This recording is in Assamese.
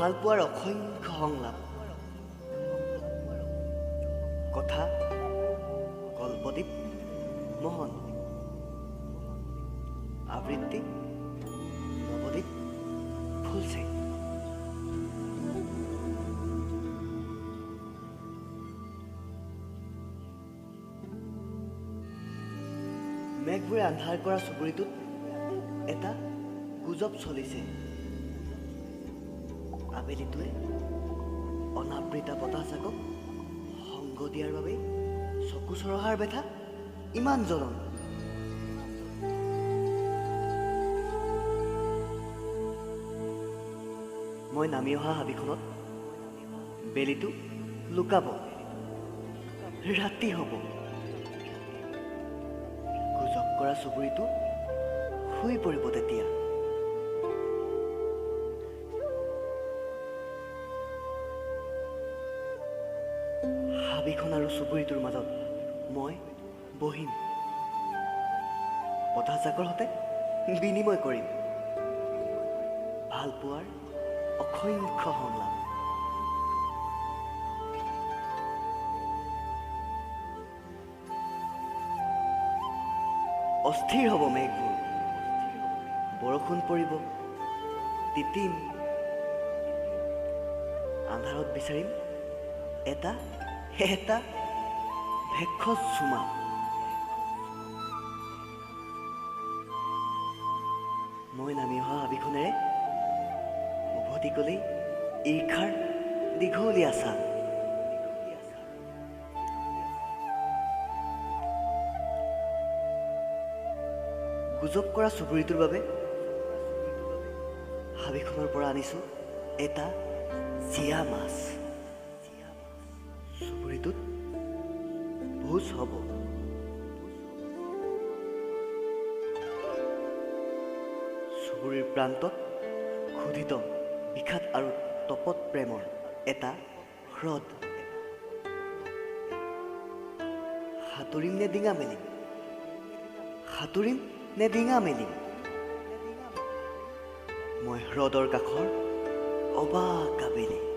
ভাল পোৱাৰ অসংখ্য সংলাপ কথা কল্পদ্বীপ মোহন আবৃত্তি নৱদ্বীপ ফুলসিং মেঘবোৰে আন্ধাৰ কৰা চুবুৰীটোত এটা গুজব চলিছে আবেলিটোৱে অনাবৃতা বতাহজাকক সংগ দিয়াৰ বাবে চকু চৰহাৰ বেথা ইমান জ্বলন মই নামি অহা হাবিখনত বেলিটো লুকাব ৰাতি হ'ব গুজব কৰা চুবুৰীটো শুই পৰিব তেতিয়া হাবিখন আৰু চুবুৰীটোৰ মাজত মই বহিম বতাহজাকৰ সতে বিনিময় কৰিম ভাল পোৱাৰ অসংখ্য সংলাপ অস্থিৰ হ'ব মেঘবোৰ বৰষুণ পৰিব তিতিম আন্ধাৰত বিচাৰিম এটা ভেষজ চুমা মই নামি অহা হাবিখনেৰে উভতি গ'লেই ঈৰ্ষাৰ দীঘলীয়া ছাল গুজব কৰা চুবুৰীটোৰ বাবে হাবিখনৰ পৰা আনিছোঁ এটা জীয়া মাছ চুবুৰীটোত ভোজ হ'ব চুবুৰীৰ প্ৰান্তত ক্ষুধিত বিষাদ আৰু তপত প্ৰেমৰ এটা হ্ৰদ সাঁতুৰিম নে ডিঙা মেলিম সাঁতুৰিম নে ডিঙা মেলিম মই হ্ৰদৰ কাষৰ অবাক আবেলি